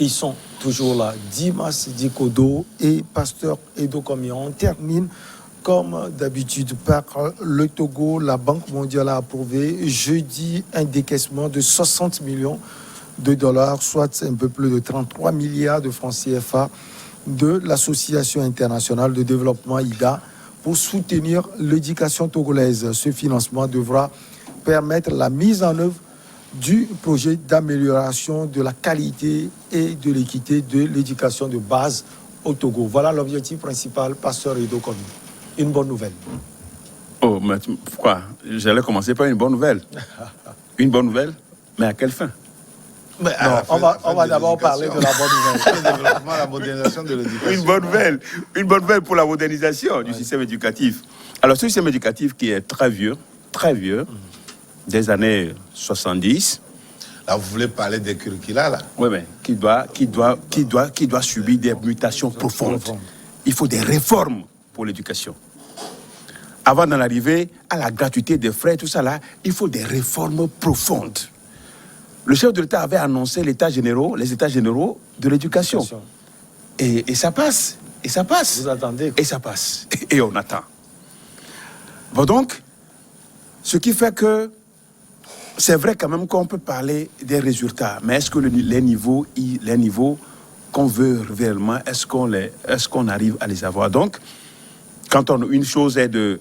Ils sont toujours là. Dimas Dikodo et Pasteur Edo Komi. On termine comme d'habitude par le Togo. La Banque mondiale a approuvé jeudi un décaissement de 60 millions de dollars, soit un peu plus de 33 milliards de francs CFA de l'Association internationale de développement IDA pour soutenir l'éducation togolaise. Ce financement devra permettre la mise en œuvre du projet d'amélioration de la qualité et de l'équité de l'éducation de base au Togo. Voilà l'objectif principal, Pasteur Edo Komi. Une bonne nouvelle. Oh, mais pourquoi? J'allais commencer par une bonne nouvelle. Une bonne nouvelle, mais à quelle fin? Mais non, on va d'abord parler de la bonne nouvelle. Le développement, la modernisation de l'éducation. Une bonne nouvelle pour la modernisation du système éducatif. Alors, ce système éducatif qui est très vieux, des années 70. Là, vous voulez parler des curricula, là? Oui, mais qui doit subir des mutations profondes. Il faut des réformes pour l'éducation. Avant d'en arriver à la gratuité des frais, tout ça là, il faut des réformes profondes. Le chef de l'État avait annoncé les États généraux de l'éducation. Et ça passe. Et ça passe. Vous attendez. Et ça passe. Et on attend. Bon donc, ce qui fait que c'est vrai quand même qu'on peut parler des résultats, mais est-ce que les niveaux qu'on veut réellement, est-ce qu'on arrive à les avoir? Donc, une chose est de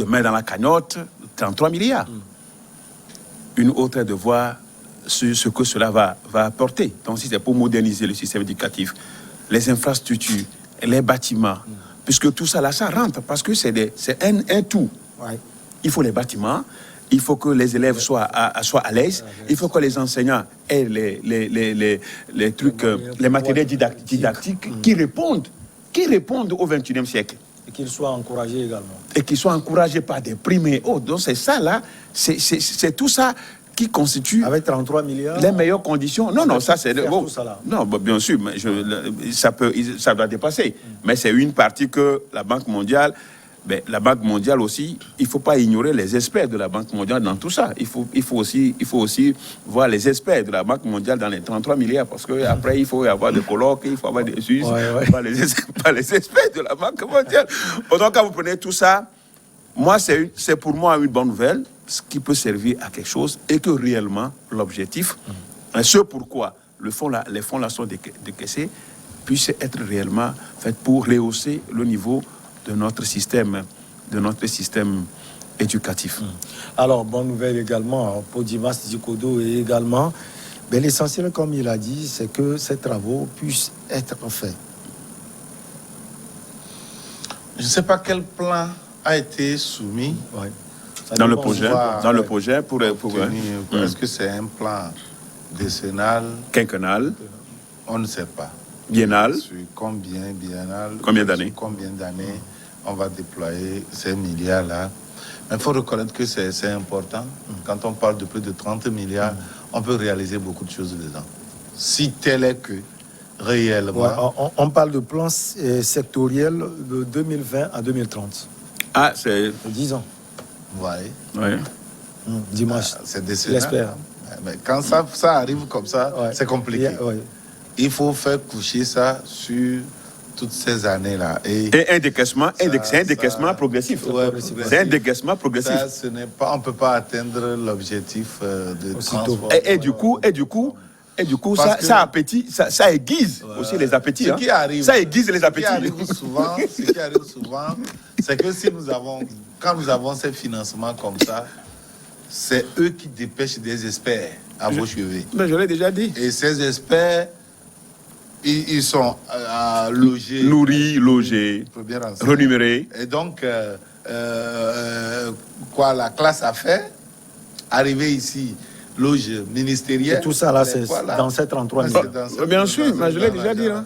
mettre dans la cagnotte 33 milliards. Une autre est de voir ce que cela va apporter. Donc, si c'est pour moderniser le système éducatif, les infrastructures, les bâtiments, puisque tout ça là, ça rentre, parce que c'est un tout. Ouais. Il faut les bâtiments, il faut que les élèves soient à l'aise, il faut que les enseignants aient les trucs, les matériels didactiques qui répondent au XXIe siècle. Et qu'ils soient encouragés également. Et qu'ils soient encouragés par des primes et autres. Donc c'est ça là, c'est tout ça qui constitue avec 33 milliards les meilleures conditions. Non, ça c'est bon, non, bien sûr, mais ça doit dépasser. Mais c'est une partie que la Banque mondiale. La Banque mondiale aussi, il ne faut pas ignorer les experts de la Banque mondiale dans tout ça. Il faut aussi voir les experts de la Banque mondiale dans les 33 milliards, parce qu'après, il faut y avoir des colloques, il faut avoir des Suisses, pas les experts de la Banque mondiale. Donc, quand vous prenez tout ça, c'est pour moi une bonne nouvelle, ce qui peut servir à quelque chose, et que réellement, l'objectif, ce pourquoi les fonds là sont décaissés, puisse être réellement fait pour rehausser le niveau de notre système éducatif. Alors, bonne nouvelle également pour Dimas Dikodo et également, l'essentiel, comme il a dit, c'est que ces travaux puissent être faits. Je ne sais pas quel plan a été soumis. Ouais. Dans le projet, pour est-ce que c'est un plan décennal, quinquennal, on ne sait pas. Biennal. Sur combien d'années on va déployer ces milliards-là. Mais il faut reconnaître que c'est important. Quand on parle de plus de 30 milliards, on peut réaliser beaucoup de choses dedans. Si tel est que, réellement... Ouais, on parle de plans sectoriels de 2020 à 2030. Ah, c'est... 10 ans. Ouais. Dimanche. C'est décennal. J'espère. Mais quand ça arrive comme ça, c'est compliqué. Il faut faire coucher ça sur toutes ces années-là. Et un décaissement, c'est un décaissement progressif. C'est un décaissement progressif. Ça, on ne peut pas atteindre l'objectif de transformation. Et du coup, ça aiguise aussi les appétits. Ce qui arrive, ça aiguise les appétits. Ce qui arrive souvent, c'est que quand nous avons ces financements comme ça, c'est eux qui dépêchent des experts à vos cheveux. Mais je l'ai déjà dit. Et ces experts, ils sont logés. Nourris, logés, rémunérés. Et donc, la classe a fait, arriver ici, loge ministérielle. Et tout ça, là, c'est dans ces 33 milliards. Bien sûr, mais je l'ai déjà dit. Hein.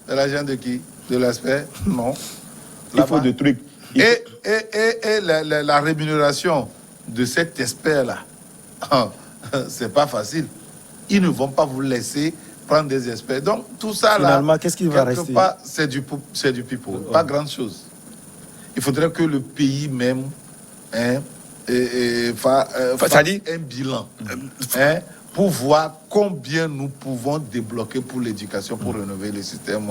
De l'argent de qui? De l'expert? Non. Il faut des trucs. Et la rémunération de cet expert-là, c'est pas facile. Ils ne vont pas vous laisser prendre des experts. Donc, tout ça, finalement, là, qu'est-ce qui va rester? C'est du pipeau. Pas grand-chose. Il faudrait que le pays même fasse un bilan pour voir combien nous pouvons débloquer pour l'éducation, pour rénover le système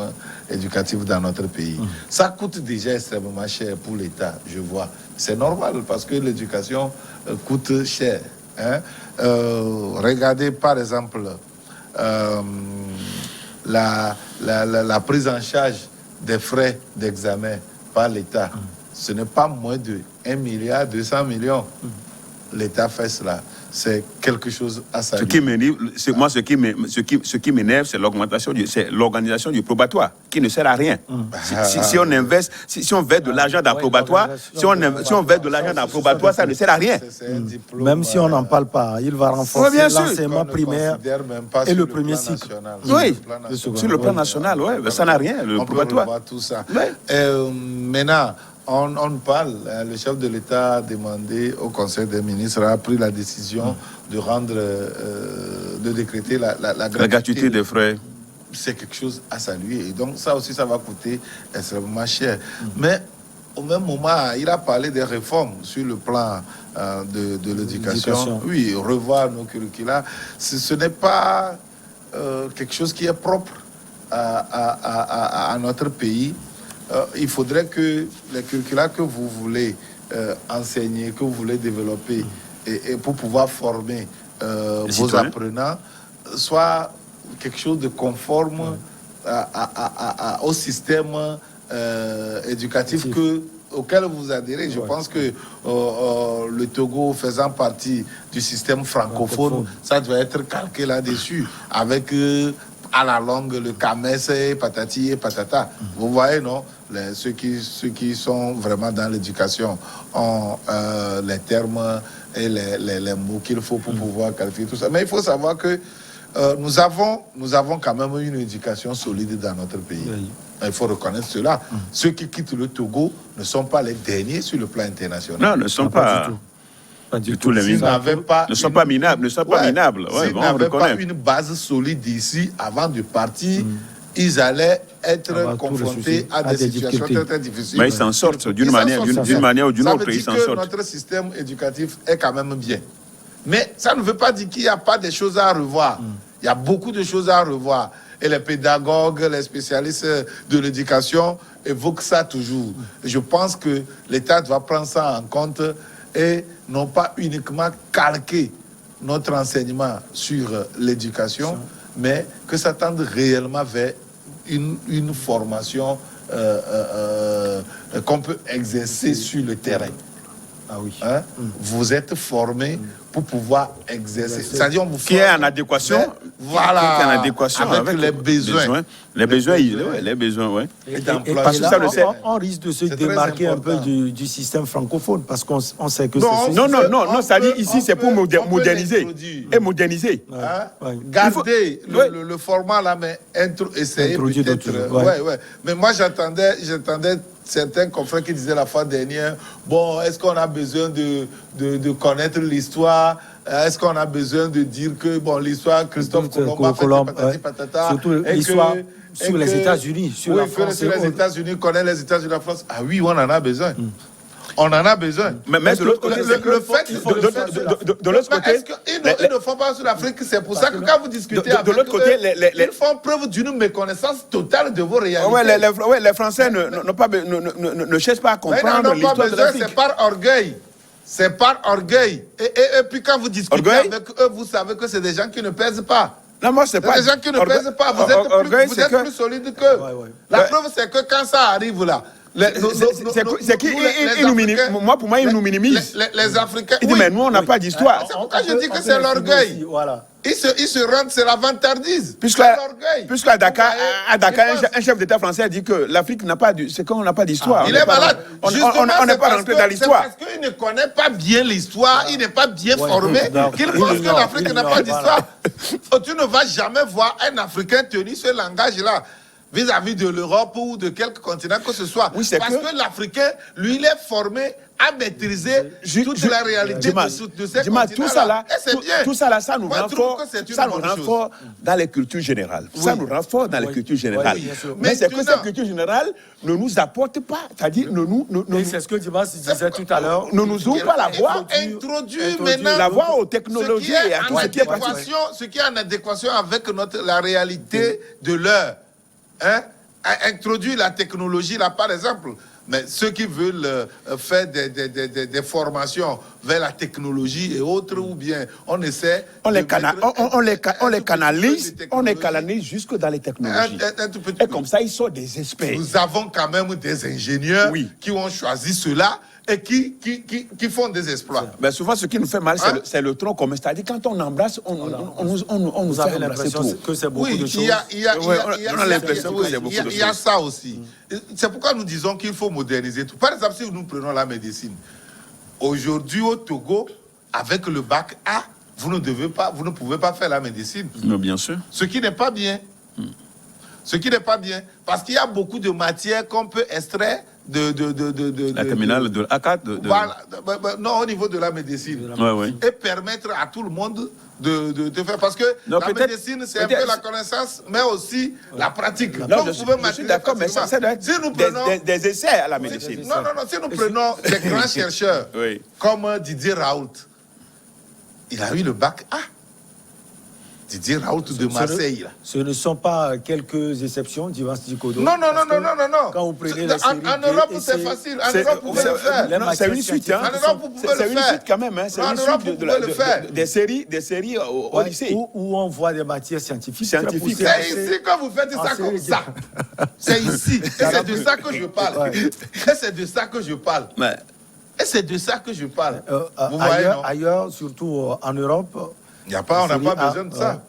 éducatif dans notre pays. Ça coûte déjà extrêmement cher pour l'État, je vois. C'est normal parce que l'éducation coûte cher. Hein? Regardez par exemple la prise en charge des frais d'examen par l'État. Ce n'est pas moins de 1,2 milliard. L'État fait cela. C'est quelque chose à saluer. Ce qui m'énerve, c'est l'organisation du probatoire, qui ne sert à rien. Si on investe, si on veut de l'argent dans le probatoire, si on veut de l'argent dans le probatoire, ça ne sert à rien. Même si on n'en parle pas, il va renforcer l'enseignement primaire et le premier cycle. Oui, sur le plan national, oui, ça n'a rien, le probatoire. Tout ça. Maintenant, on parle, le chef de l'État a demandé au Conseil des ministres, a pris la décision de rendre, de décréter la gratuité des frais. C'est quelque chose à saluer. Et donc ça aussi, ça va coûter extrêmement cher. Mais au même moment, il a parlé des réformes sur le plan de l'éducation. Oui, revoir nos curricula. Ce n'est pas quelque chose qui est propre à notre pays. Il faudrait que les curricula que vous voulez enseigner, que vous voulez développer et pour pouvoir former vos apprenants soient quelque chose de conforme au système éducatif auquel vous adhérez. Je pense que le Togo faisant partie du système francophone, ça doit être calqué là-dessus avec à la longue le Kamesse, patati et patata. Vous voyez, non? Ceux qui sont vraiment dans l'éducation ont les termes et les mots qu'il faut pour pouvoir qualifier tout ça. Mais il faut savoir que nous avons quand même une éducation solide dans notre pays. Oui. Il faut reconnaître cela. Ceux qui quittent le Togo ne sont pas les derniers sur le plan international. Non, ne sont pas... Pas du tout. Les minables. Ne sont pas minables. Ne sont pas minables. S'ils n'avaient pas une base solide ici, avant de partir, ils allaient être confrontés à des situations très, très difficiles. Mais ils s'en sortent d'une manière ou d'une autre. Ils s'en sortent. Notre système éducatif est quand même bien. Mais ça ne veut pas dire qu'il n'y a pas des choses à revoir. Il y a beaucoup de choses à revoir. Et les pédagogues, les spécialistes de l'éducation évoquent ça toujours. Je pense que l'État doit prendre ça en compte et non pas uniquement calquer notre enseignement sur l'éducation, mais que ça tende réellement vers une formation qu'on peut exercer sur le terrain. Ah oui. Hein? Vous êtes formé pour pouvoir exercer. C'est-à-dire on vous forme, qui est en adéquation, voilà, qui est en adéquation avec les besoins. Les besoins, oui. Et parce que ça, on risque de se démarquer un peu du système francophone, parce qu'on sait que c'est... Non, ça dit ici, c'est pour moderniser. Et moderniser. Garder le format là, mais essayer peut-être... Mais moi, j'entendais certains confrères qui disaient la fois dernière, bon, est-ce qu'on a besoin de connaître l'histoire? Est-ce qu'on a besoin de dire que, bon, l'histoire, Christophe Colomb a fait patati patata? Surtout l'histoire sur les États-Unis, sur la France. Sur les États-Unis, connaît les États-Unis, la France. Ah oui, on en a besoin. On en a besoin. Mais de l'autre côté, de l'autre côté, est-ce qu'ils ne font pas sur l'Afrique? C'est pour ça que quand vous discutez avec eux, ils font preuve d'une méconnaissance totale de vos réalités. Oui, les Français ne cherchent pas à comprendre l'histoire de l'Afrique. C'est par orgueil. C'est par orgueil. Et puis quand vous discutez avec eux, vous savez que c'est des gens qui ne pèsent pas. Non, moi, c'est pas... des gens qui ne pèsent pas. Vous êtes plus solide qu'eux. La preuve, c'est que quand ça arrive là, c'est qu'ils nous minimisent. Moi, pour moi, ils nous minimisent. Les Africains. Ils disent, mais nous, on n'a pas d'histoire. C'est pourquoi je dis que c'est l'orgueil. Ils se rendent, c'est la vantardise. Puisqu'à Dakar, un chef d'État français a dit que l'Afrique n'a pas d'histoire. Il est malade. On n'est pas rentré dans l'histoire. C'est parce qu'il ne connaît pas bien l'histoire, il n'est pas bien formé, qu'il pense que l'Afrique n'a pas d'histoire. Tu ne vas jamais voir un Africain tenir ce langage-là. vis-à-vis de l'Europe ou de quelque continent que ce soit. Oui, parce que l'Africain, lui, il est formé à maîtriser toute la réalité de ces continents-là. Tout ça là, et c'est bien. Tout ça là, ça nous rend fort. Ça nous rend fort dans les cultures générales. Oui. Ça nous rend fort dans les cultures générales. Oui, mais c'est que cette culture générale ne nous apporte pas, c'est-à-dire c'est ce que Dimas disait tout à l'heure. Ne nous ouvre pas la voie. Introduire maintenant la voie aux technologies et à tout ce qui est pratique. Ce qui est en adéquation avec la réalité de l'heure. Hein? Introduire la technologie là, par exemple. Mais ceux qui veulent faire des formations vers la technologie et autres, ou bien on essaie... On les canalise jusque dans les technologies. Et comme ça, ils sont des experts. Nous avons quand même des ingénieurs qui ont choisi cela et qui font des exploits. Mais souvent, ce qui nous fait mal, c'est le tronc commun. C'est-à-dire, quand on embrasse, on nous fait l'impression que c'est beaucoup de choses. Il y a ça aussi. C'est pourquoi nous disons qu'il faut moderniser tout. Par exemple, si nous prenons la médecine, aujourd'hui au Togo, avec le bac A, vous ne pouvez pas faire la médecine. Non, bien sûr. Ce qui n'est pas bien. Ce qui n'est pas bien. Parce qu'il y a beaucoup de matières qu'on peut extraire la terminale de A4 Voilà, non, au niveau de la médecine. Et permettre à tout le monde de faire. Parce que la médecine, c'est un peu la connaissance, mais aussi la pratique. Non, je suis d'accord, mais ça doit être des essais à la médecine. Non, si nous prenons des grands chercheurs, comme Didier Raoult, il a eu le bac A. Didier Raoult de Marseille. Ce ne sont pas quelques exceptions, Dimas Dikodo. Non. Quand vous prenez les séries en Europe, c'est facile. En Europe, vous pouvez le faire. C'est une suite, hein. En Europe, vous pouvez le faire. C'est une suite quand même, hein. C'est une suite des séries au lycée. Où on voit des matières scientifiques. C'est ici que vous faites ça comme ça. C'est ici. Et c'est de ça que je parle. Et c'est de ça que je parle. Et c'est de ça que je parle. Vous voyez, non? Ailleurs, surtout en Europe... On n'a pas besoin de ça.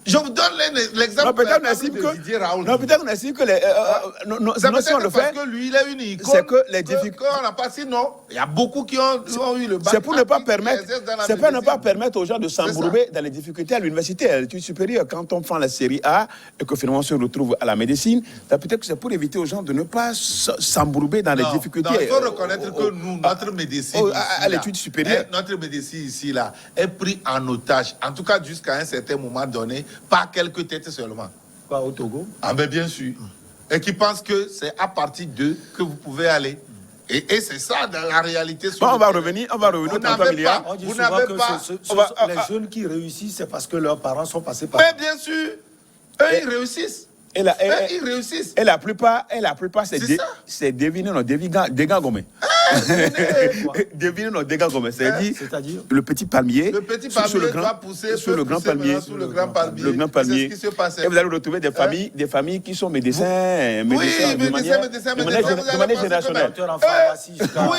Je vous donne l'exemple de Didier Raoult. Non, peut-être qu'on estime que si on le fait, parce que lui, il est une icône. C'est que les difficultés... On n'a pas sinon. Il y a beaucoup qui ont eu le bac. C'est pour ne pas permettre aux gens de s'embourber dans les difficultés à l'université, à l'étude supérieure. Quand on prend la série A et que finalement on se retrouve à la médecine, peut-être que c'est pour éviter aux gens de ne pas s'embourber dans les difficultés. Il faut reconnaître que nous, notre médecine à l'étude supérieure, notre médecine ici là est prise en otage. En tout cas, jusqu'à un certain moment donné, pas quelques têtes seulement. Pas au Togo? Ah ben bien sûr. Et qui pensent que c'est à partir d'eux que vous pouvez aller. Et c'est ça dans la réalité. On va revenir aux 30 milliards. Vous n'avez pas. Les jeunes qui réussissent, c'est parce que leurs parents sont passés par. Mais bien sûr, eux ils réussissent. Ils réussissent. Et la plupart, c'est deviner nos dégâts gommés. Deviner nos dégâts gommés. C'est-à-dire le petit palmier. Le petit palmier doit pousser sur le grand palmier. Le grand palmier. C'est ce qui se passe. Et vous allez retrouver des familles qui sont médecins. De manière générationnelle. Oui,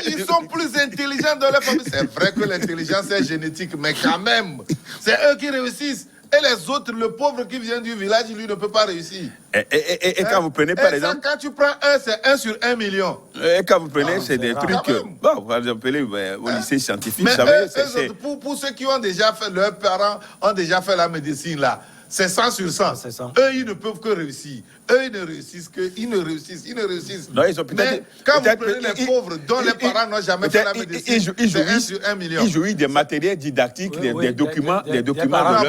ils sont plus intelligents dans leur famille. C'est vrai que l'intelligence est génétique, mais quand même, c'est eux qui réussissent. Et les autres, le pauvre qui vient du village, lui ne peut pas réussir. Et quand vous prenez par exemple... Quand tu prends c'est 1 sur 1 million. Et quand vous prenez, c'est des trucs... Bon, par exemple, au lycée scientifique, vous savez... Pour ceux qui ont déjà fait, leurs parents ont déjà fait la médecine là, c'est 100 sur 100. Eux, ils ne peuvent que réussir. Eux, ils ne réussissent que... Ils ne réussissent. Non, ils ont mais quand vous prenez les pauvres dont les parents n'ont jamais fait la médecine, c'est 1 sur 1 million. Ils jouissent des matériels didactiques, des documents de leurs parents.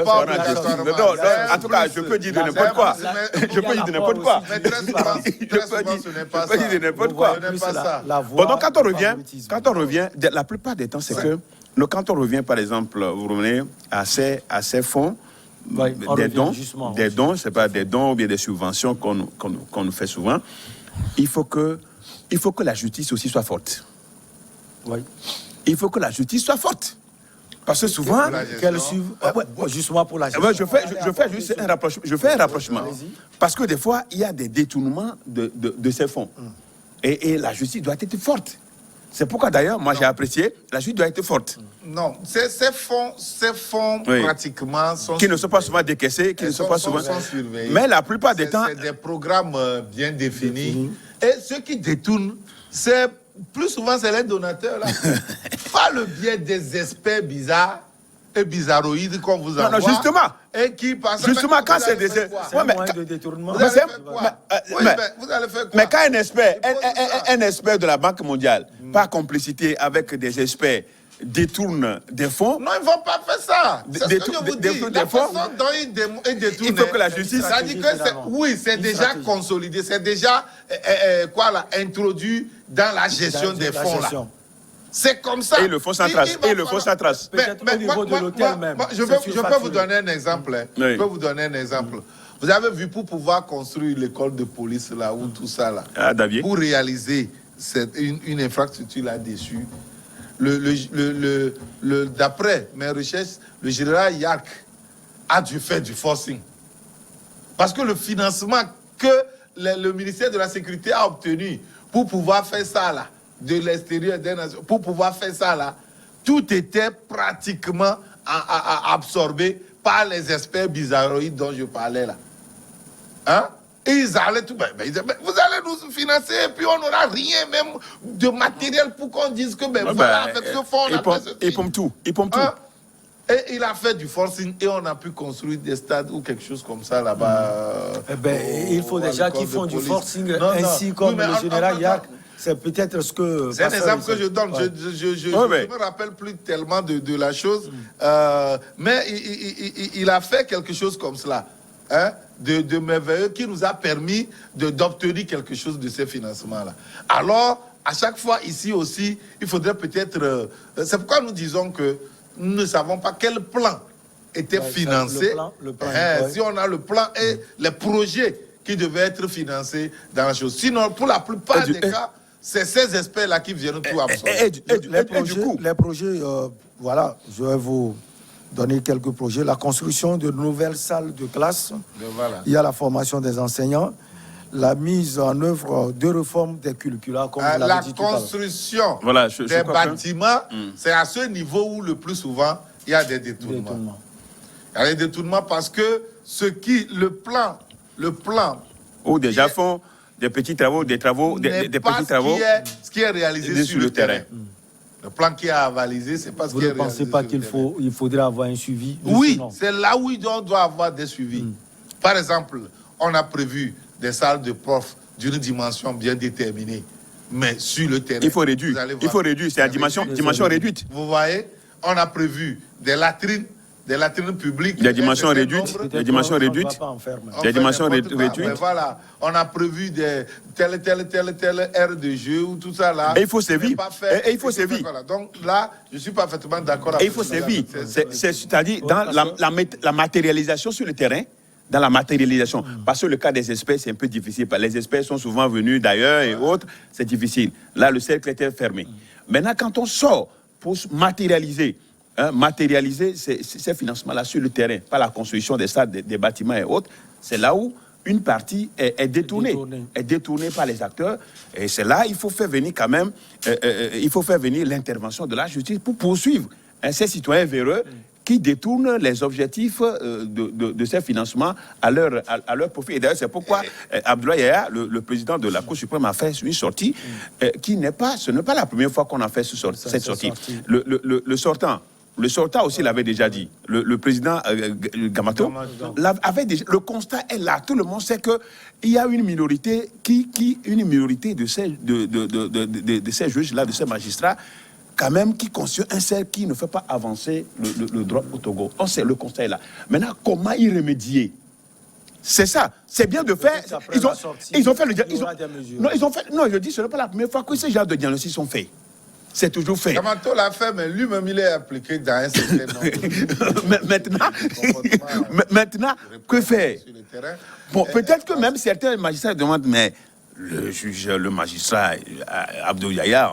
En tout cas, je peux dire de n'importe quoi. Je peux dire de n'importe quoi. Mais très souvent, ce n'est pas ça. Je peux dire de n'importe quoi. Bon, donc quand on revient, la plupart des temps, c'est que quand on revient, par exemple, vous revenez à ces fonds, des dons, c'est pas des dons ou bien des subventions qu'on nous fait souvent. Il faut que la justice aussi soit forte. Oui. Il faut que la justice soit forte. Parce que souvent, justement pour la gestion. Je fais juste un rapprochement. Parce que des fois, il y a des détournements de ces fonds. Et la justice doit être forte. C'est pourquoi d'ailleurs, moi j'ai apprécié, la justice doit être forte. Non, ces fonds pratiquement sont... Qui ne sont pas souvent décaissés, qui ne sont pas souvent... surveillés. Mais la plupart des temps... C'est des programmes bien définis. Et ceux qui détournent, plus souvent c'est les donateurs là. Pas le biais des experts bizarres. et bizarroïdes qu'on vous envoie. Non, justement. Et qui passent. Justement, quand c'est des... C'est un moyen de détournement. Vous allez faire quoi? Vous allez faire quoi? Mais quand un expert de la Banque mondiale, par complicité avec des experts, détourne des fonds... Non, ils ne vont pas faire ça. C'est ce que je vous dis. La façon dont ils détournent... Il faut que la justice... Ça dit que c'est déjà consolidé, c'est déjà introduit dans la gestion des fonds, là. C'est comme ça. Et le fonds sans trace. Peut-être au niveau de l'hôtel même. Je peux vous donner un exemple. Je peux vous donner un exemple. Vous avez vu, pour pouvoir construire l'école de police là, ou tout ça là, pour réaliser une infrastructure là-dessus, d'après mes recherches, le général Yark a dû faire du forcing. Parce que le financement que le ministère de la Sécurité a obtenu pour pouvoir faire ça là, de l'extérieur des nations, pour pouvoir faire ça là, tout était pratiquement absorbé par les experts bizarroïdes dont je parlais là. Hein? Et ils allaient tout, ils disaient, vous allez nous financer et puis on n'aura rien même de matériel pour qu'on dise que voilà, avec ce fonds il pompe tout. Hein? Et il a fait du forcing et on a pu construire des stades ou quelque chose comme ça là-bas. Il faut déjà qu'ils font du forcing ainsi comme le général Yark. C'est peut-être ce que... C'est un exemple que je donne. Je ne me rappelle plus tellement de la chose. Mais il a fait quelque chose comme cela. Hein, de merveilleux qui nous a permis d'obtenir quelque chose de ces financements-là. Alors, à chaque fois, ici aussi, il faudrait peut-être... c'est pourquoi nous disons que nous ne savons pas quel plan était financé. Le plan, si on a le plan et les projets qui devaient être financés dans la chose. Sinon, pour la plupart des cas... C'est ces experts-là qui viennent tout absorber. Les projets, voilà, je vais vous donner quelques projets. La construction de nouvelles salles de classe. Voilà. Il y a la formation des enseignants. La mise en œuvre de réformes des curricula, comme vous l'avez dit tout à l'heure. La construction des bâtiments, c'est à ce niveau où le plus souvent, il y a des détournements. Il y a des détournements parce que le plan... Ou déjà font... des petits travaux, des petits travaux. Ce qui est réalisé sur le terrain. Le plan qui est avalisé, c'est pas ce qui est réalisé. Vous ne pensez pas qu'il faudrait avoir un suivi? Oui, c'est là où on doit avoir des suivis. Par exemple, on a prévu des salles de profs d'une dimension bien déterminée, mais sur le terrain. Il faut réduire. C'est à dimension réduite. Vous voyez, on a prévu des latrines publiques. Des dimensions réduites. Des dimensions réduites. Voilà, on a prévu telle aire de jeu ou tout ça là. Et il faut sévir. Et il faut sévir. Donc là, je suis parfaitement d'accord avec vous. Et il faut sévir. C'est-à-dire dans la matérialisation sur le terrain. Dans la matérialisation. Parce que le cas des espèces, c'est un peu difficile. Les espèces sont souvent venus d'ailleurs et autres. C'est difficile. Là, le cercle était fermé. Maintenant, quand on sort pour matérialiser ces financements-là sur le terrain, par la construction des stades, des bâtiments et autres, c'est là où une partie est détournée par les acteurs. Et c'est là il faut faire venir quand même, l'intervention de la justice pour poursuivre ces citoyens véreux qui détournent les objectifs de ces financements à leur profit. Et d'ailleurs, c'est pourquoi Abdoulaye Yahya, le président de la Cour suprême, a fait une sortie ce n'est pas la première fois qu'on a fait cette sortie. Le sortant aussi l'avait déjà dit. Le président Gamato avait déjà. Le constat est là. Tout le monde sait que il y a une minorité de ces juges-là, de ces magistrats, quand même, qui constitue un cercle qui ne fait pas avancer le droit au Togo. On sait, le constat est là. Maintenant, comment y remédier? C'est ça. C'est bien de faire. Ils ont fait le diagnostic. Non, je dis, ce n'est pas la première fois que ces genres de diagnostics sont faits. C'est toujours fait. Gamato l'a fait, mais lui-même, il est appliqué dans un certain nombre. Maintenant, que faire? Bon, peut-être que même certains magistrats demandent, mais le juge, le magistrat Abdoulaye Yahya,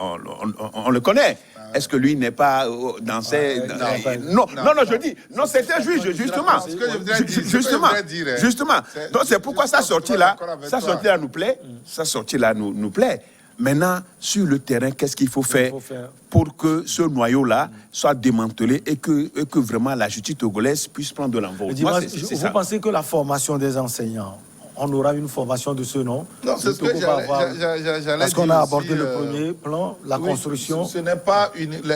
on le connaît. Est-ce que lui n'est pas dans ces... Non, je dis. Non, c'est un juge, justement. Justement. Donc, c'est pourquoi sa sortie-là nous plaît. Sa sortie-là nous plaît. Maintenant, sur le terrain, qu'est-ce qu'il faut faire pour que ce noyau-là soit démantelé et que vraiment la justice togolaise puisse prendre de l'envol? Vous pensez que la formation des enseignants, on aura une formation de ce nom. Non, c'est ce que j'allais parce qu'on a abordé aussi, le premier plan, la construction. Ce n'est pas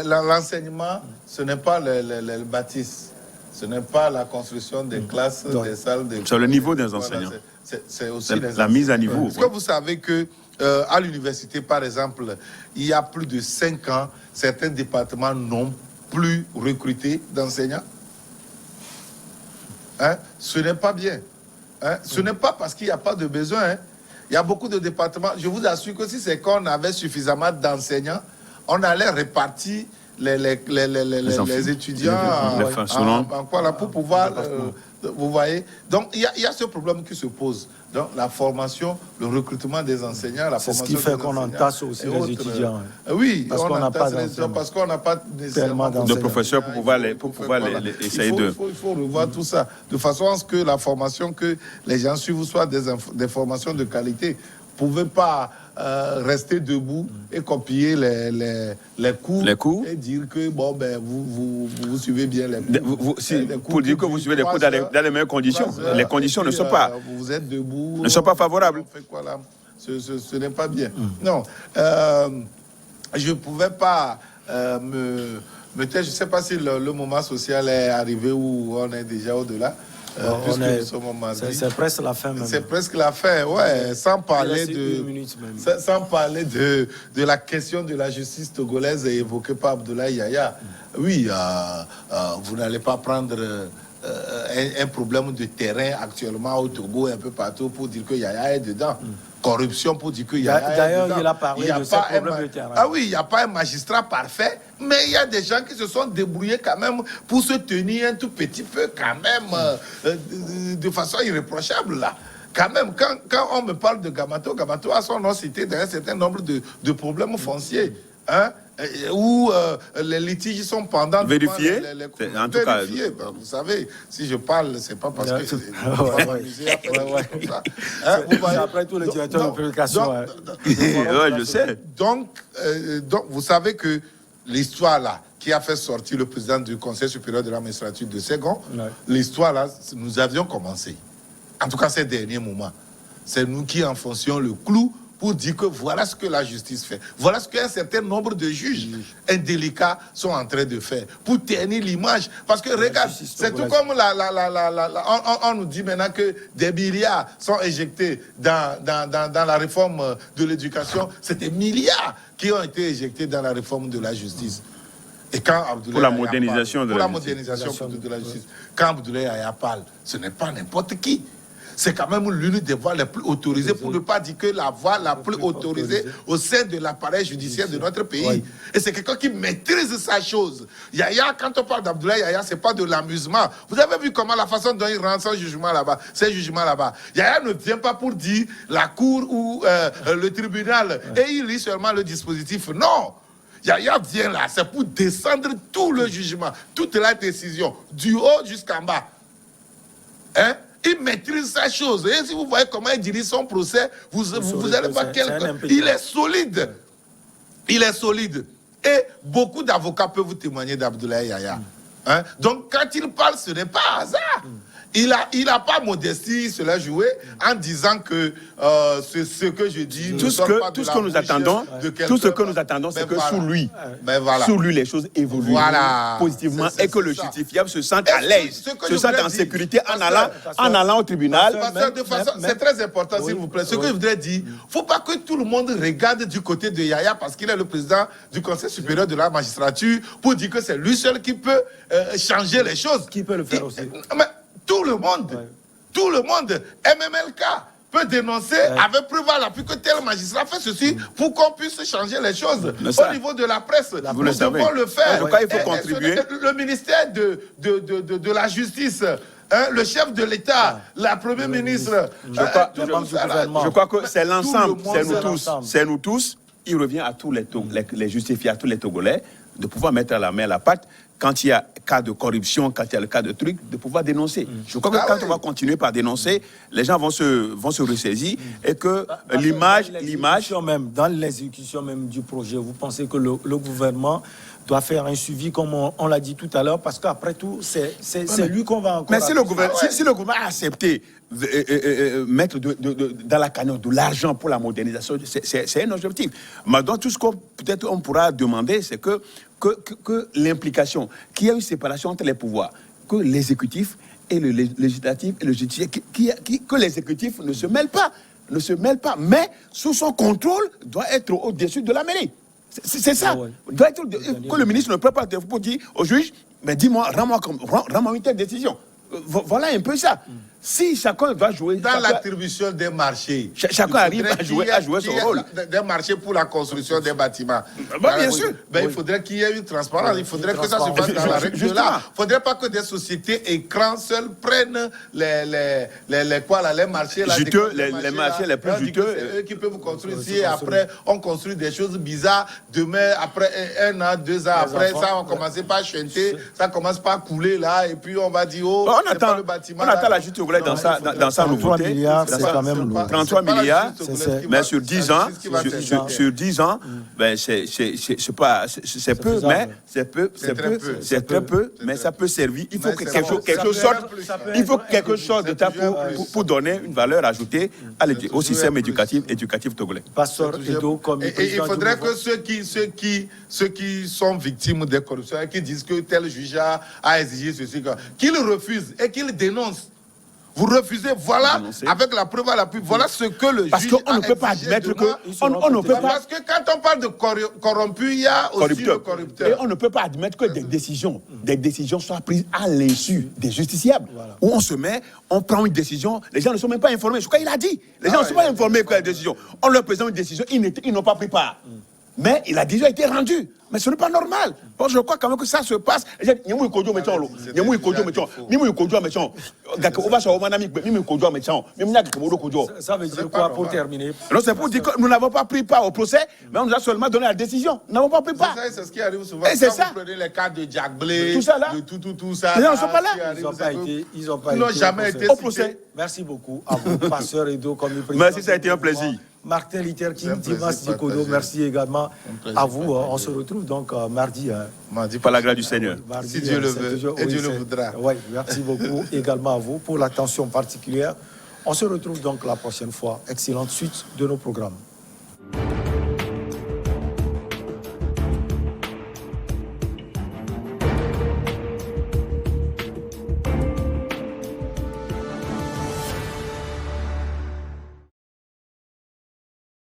l'enseignement, ce n'est pas le bâtisse, ce n'est pas la construction des classes, des salles. C'est le niveau des enseignants. C'est aussi la mise à niveau. Est-ce que vous savez que à l'université, par exemple, il y a plus de 5 ans, certains départements n'ont plus recruté d'enseignants? Hein? Ce n'est pas bien. Hein? Ce n'est pas parce qu'il n'y a pas de besoin. Hein? Il y a beaucoup de départements. Je vous assure que si c'est qu'on avait suffisamment d'enseignants, on allait répartir les étudiants en quoi là, pour pouvoir... vous voyez? Donc, il y a ce problème qui se pose. Donc, la formation, le recrutement des enseignants, la formation. C'est ce qui fait qu'on entasse aussi les étudiants. Oui, parce qu'on n'a pas d'enseignants. Parce qu'on n'a pas tellement de professeurs pour pouvoir essayer de... Il faut revoir tout ça, de façon à ce que la formation que les gens suivent soit des formations de qualité. Vous ne pouvez pas rester debout et copier les cours et dire que bon, ben, vous suivez bien les cours. Pour dire que vous suivez les cours dans les meilleures conditions. Les conditions ne sont pas... Vous êtes debout. Ne sont pas favorables. On fait quoi là? Ce n'est pas bien. Non. Je ne pouvais pas me taire. Je ne sais pas si le moment social est arrivé ou on est déjà au-delà. C'est presque la fin même. C'est presque la fin, ouais. Sans parler de la question de la justice togolaise évoquée par Abdoulaye Yaya. Oui, vous n'allez pas prendre un problème de terrain actuellement au Togo, un peu partout, pour dire que Yaya est dedans. Corruption pour dire que Yaya est dedans. D'ailleurs, il a parlé de ce problème de terrain. Ah oui, il n'y a pas un magistrat parfait, mais il y a des gens qui se sont débrouillés quand même pour se tenir un tout petit peu quand même de façon irréprochable là. Quand même, quand on me parle de Gamato, Gamato a son nom cité dans un certain nombre de problèmes fonciers. Hein? Où les litiges sont pendants. Vérifiés. En tout cas, ben, vous savez, si je parle, c'est pas parce que je vais m'amuser à faire comme ça. Hein, c'est après tous les directeurs de publication. Je sais. Donc, vous savez que l'histoire là, qui a fait sortir le président du Conseil supérieur de la magistrature de Ségon, l'histoire là, nous avions commencé. En tout cas, ces derniers moments. C'est nous qui enfoncions le clou pour dire que voilà ce que la justice fait. Voilà ce qu'un certain nombre de juges indélicats sont en train de faire pour ternir l'image. Parce que regarde, c'est tout comme on nous dit maintenant que des milliards sont éjectés dans la réforme de l'éducation. C'est des milliards qui ont été éjectés dans la réforme de la justice. Et quand Abdoulaye pour la modernisation de la justice. Quand Abdoulaye Yaya parle, ce n'est pas n'importe qui. C'est quand même l'une des voies les plus autorisées, pour ne pas dire que la voie la plus autorisée au sein de l'appareil judiciaire de notre pays. Oui. Et c'est quelqu'un qui maîtrise sa chose. Yaya, quand on parle d'Abdoulaye Yaya, c'est pas de l'amusement. Vous avez vu comment la façon dont il rend son jugement là-bas, ses jugements là-bas. Yaya ne vient pas pour dire la cour ou le tribunal et il lit seulement le dispositif. Non. Yaya vient là, c'est pour descendre tout le jugement, toute la décision, du haut jusqu'en bas. Hein? Il maîtrise sa chose. Et si vous voyez comment il dirige son procès, vous allez voir quelqu'un. Il est solide. Il est solide. Et beaucoup d'avocats peuvent vous témoigner d'Abdoulaye Yaya. Hein? Donc, quand il parle, ce n'est pas hasard. Il n'a pas modestie, cela joué, en disant que ce que je dis... Tout ce que nous attendons, c'est que sous lui, les choses évoluent positivement et que le justifiable se sente à l'aise, se sente en sécurité en allant au tribunal. C'est très important, s'il vous plaît. Ce que je voudrais dire, il ne faut pas que tout le monde regarde du côté de Yaya parce qu'il est le président du Conseil supérieur de la magistrature pour dire que c'est lui seul qui peut changer les choses. Qui peut le faire aussi. Tout le monde, MMLK peut dénoncer avec preuve à l'appui que tel magistrat fait ceci pour qu'on puisse changer les choses. Au niveau de la presse, nous devons le faire. Il faut contribuer. Le ministère de la Justice, le chef de l'État, la première ministre, je crois que c'est l'ensemble, c'est nous tous. Il revient à tous les justifiés, à tous les Togolais, de pouvoir mettre la main à la pâte quand il y a cas de corruption, quand il y a le cas de trucs, de pouvoir dénoncer. Je crois que quand on va continuer par dénoncer, les gens vont se ressaisir et que l'image... Même, dans l'exécution même du projet, vous pensez que le gouvernement doit faire un suivi, comme on l'a dit tout à l'heure, parce qu'après tout, c'est lui qu'on va encore... Mais si le gouvernement a accepté mettre dans la cagnotte de l'argent pour la modernisation, c'est un objectif. Maintenant, tout ce qu'on peut-être on pourra demander, c'est que l'implication, qu'il y ait une séparation entre les pouvoirs, que l'exécutif et le législatif et le judiciaire, que l'exécutif ne se mêle pas, mais sous son contrôle doit être au-dessus de la mairie. C'est ça. Ouais. Doit être, que le ministre ne peut pas pour dire au juge, mais dis-moi, rends-moi une telle décision. Voilà un peu ça. Si chacun doit jouer... Dans l'attribution des marchés... Chacun arrive à jouer son rôle. Des marchés pour la construction des bâtiments. Bien sûr. Il faudrait qu'il y ait une transparence. Il faudrait que ça se fasse dans la règle de l'art. Il ne faudrait pas que des sociétés écrans seules prennent les marchés... Juteux, les marchés les plus juteux. C'est eux qui peuvent construire ici. Et après, on construit des choses bizarres. Demain, après 1 an, 2 ans, après, ça va commencer par chanter. Ça commence par couler là. Et puis, on va dire, oh, c'est pas le bâtiment. On attend la justice dans sa nouveauté. 33 milliards, c'est quand même lourd. 33 milliards, mais sur 10 ans, ben c'est peu, mais c'est très peu, mais ça peut servir. Il faut que quelque chose d'État pour donner une valeur ajoutée au système éducatif togolais. Pasteur Edo, comme et il faudrait que ceux qui sont victimes des corruptions et qui disent que tel juge a exigé ceci, qu'ils refusent et qu'ils dénoncent. Vous refusez, voilà, avec la preuve à l'appui, voilà ce que le juge a exigé. Parce qu'on ne peut pas admettre que... On ne peut pas... Parce que quand on parle de corrompu, il y a aussi le corrupteur. Et on ne peut pas admettre que des décisions soient prises à l'insu des justiciables. Voilà. Où on se met, on prend une décision, les gens ne sont même pas informés. Je crois qu'il a dit. Les gens ne sont pas informés de la décision. On leur présente une décision, ils n'ont pas pris part. Mais il a déjà été rendu. Mais ce n'est pas normal. Bon, je crois quand même que ça se passe. Ça veut dire quoi pour terminer? Non, c'est pour dire que nous n'avons pas pris part au procès, mais on nous a seulement donné la décision. Nous n'avons pas pris part. C'est ce qui arrive souvent. Et c'est ça. Vous prenez les cas de Jack Blay, tout ça là. de tout ça. Les gens ne sont pas là. Ils n'ont jamais été au procès. Merci beaucoup à vous, Pasteur Edo, comme le président. Merci, ça a été un plaisir. Martin Luther King, Dimas Dikodo, merci également à vous. On se retrouve donc mardi. Par la grâce du Seigneur. Mardi, si Dieu le veut, et Dieu le voudra. Oui, merci beaucoup également à vous pour l'attention particulière. On se retrouve donc la prochaine fois. Excellente suite de nos programmes.